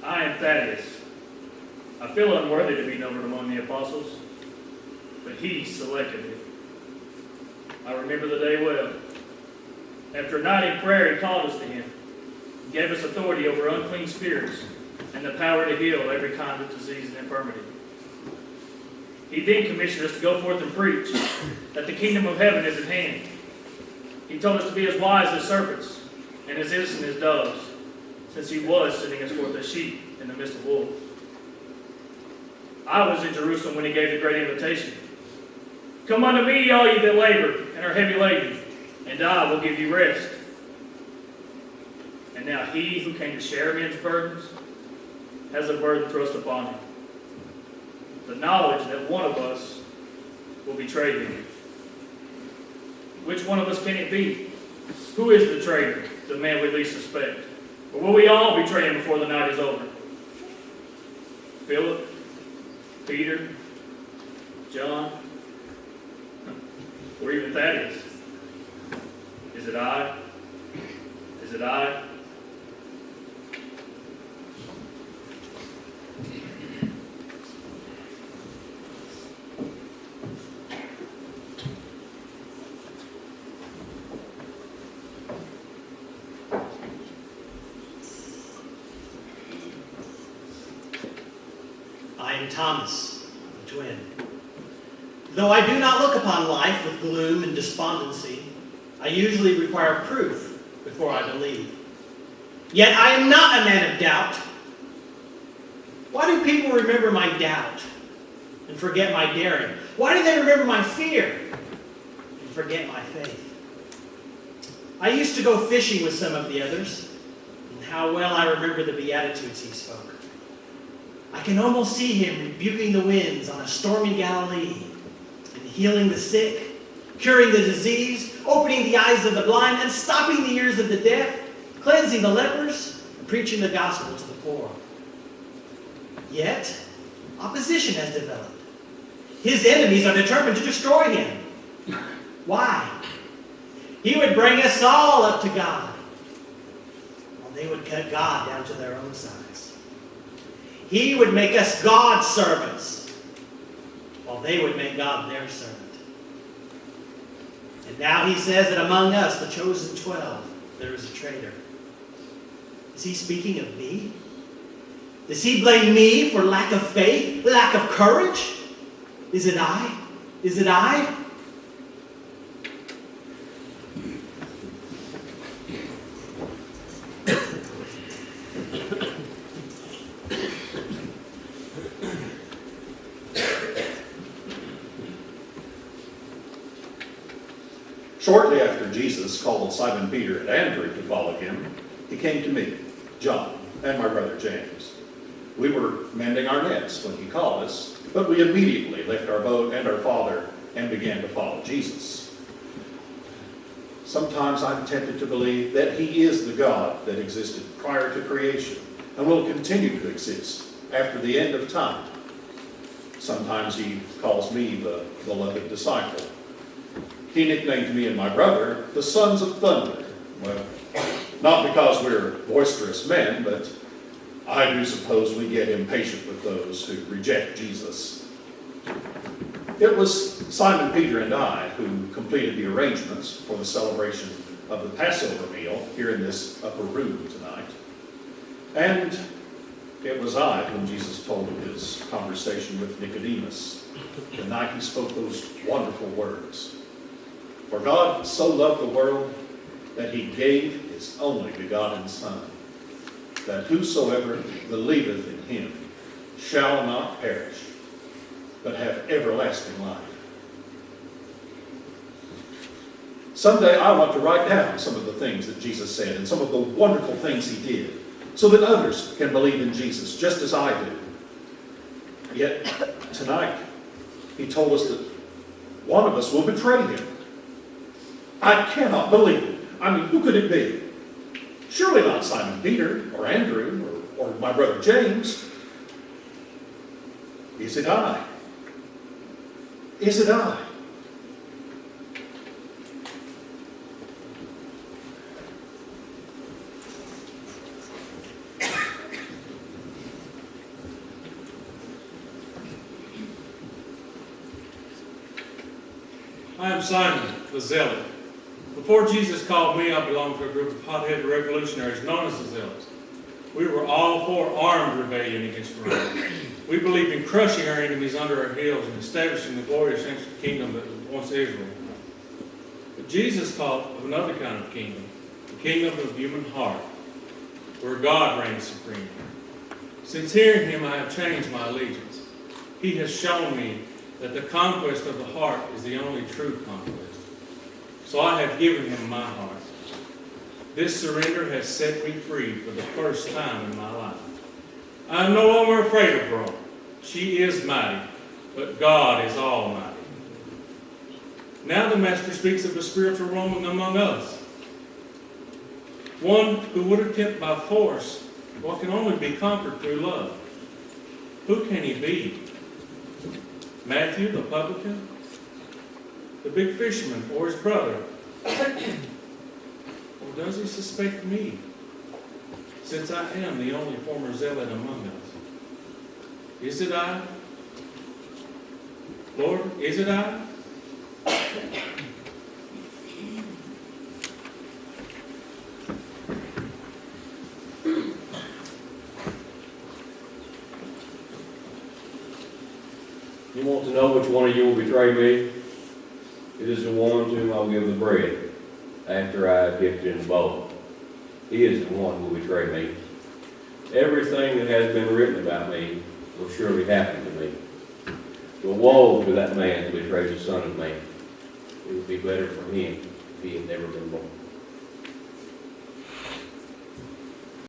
I am Thaddeus. I feel unworthy to be numbered among the apostles, but he selected me. I remember the day well. After a night in prayer, he called us to him. He gave us authority over unclean spirits and the power to heal every kind of disease and infirmity. He then commissioned us to go forth and preach that the kingdom of heaven is at hand. He told us to be as wise as serpents and as innocent as doves, since he was sending us forth as sheep in the midst of wolves. I was in Jerusalem when he gave the great invitation. Come unto me, all ye that labor and are heavy laden, and I will give you rest. And now he who came to share men's burdens has a burden thrust upon him. The knowledge that one of us will betray him. Which one of us can it be? Who is the traitor, the man we least suspect? Or will we all betray him before the night is over? Philip, Peter, John, or even Thaddeus? Is it I? Is it I? I am Thomas, the twin. Though I do not look upon life with gloom and despondency, I usually require proof before I believe. Yet I am not a man of doubt. Why do people remember my doubt and forget my daring? Why do they remember my fear and forget my faith? I used to go fishing with some of the others, and how well I remember the Beatitudes he spoke. I can almost see him rebuking the winds on a stormy Galilee and healing the sick, curing the diseased, opening the eyes of the blind, and stopping the ears of the deaf, cleansing the lepers, and preaching the gospel to the poor. Yet, opposition has developed. His enemies are determined to destroy him. Why? He would bring us all up to God, while they would cut God down to their own size. He would make us God's servants, while they would make God their servant. And now he says that among us, the chosen 12, there is a traitor. Is he speaking of me? Does he blame me for lack of faith, lack of courage? Is it I? Is it I? Shortly after Jesus called Simon Peter and Andrew to follow him, he came to me, John, and my brother James. We were mending our nets when he called us, but we immediately left our boat and our father and began to follow Jesus. Sometimes I'm tempted to believe that he is the God that existed prior to creation and will continue to exist after the end of time. Sometimes he calls me the beloved disciple. He nicknamed me and my brother the Sons of Thunder. Well, not because we're boisterous men, but I do suppose we get impatient with those who reject Jesus. It was Simon Peter and I who completed the arrangements for the celebration of the Passover meal here in this upper room tonight. And it was I whom Jesus told of his conversation with Nicodemus the night he spoke those wonderful words. For God so loved the world that he gave his only begotten Son, that whosoever believeth in him shall not perish, but have everlasting life. Someday I want to write down some of the things that Jesus said and some of the wonderful things he did, so that others can believe in Jesus just as I do. Yet tonight he told us that one of us will betray him. I cannot believe it. I mean, who could it be? Surely not Simon Peter or Andrew or my brother James. Is it I? Is it I? I am Simon, the Zealot. Before Jesus called me, I belonged to a group of hot-headed revolutionaries known as the Zealots. We were all for armed rebellion against Rome. We believed in crushing our enemies under our heels and establishing the glorious ancient kingdom that was once Israel. But Jesus taught of another kind of kingdom, the kingdom of the human heart, where God reigns supreme. Since hearing him, I have changed my allegiance. He has shown me that the conquest of the heart is the only true conquest. So I have given him my heart. This surrender has set me free for the first time in my life. I am no longer afraid of Rome. She is mighty, but God is almighty. Now the Master speaks of a spiritual Roman among us. One who would attempt by force what can only be conquered through love. Who can he be? Matthew, the publican? The big fisherman, or his brother? Or does he suspect me, since I am the only former zealot among us? Is it I? Lord, is it I? You want to know which one of you will betray me? It is the one to whom I'll give the bread, after I have dipped it in the bowl. He is the one who will betray me. Everything that has been written about me will surely happen to me. But woe to that man who betrays the Son of Man. It would be better for him if he had never been born.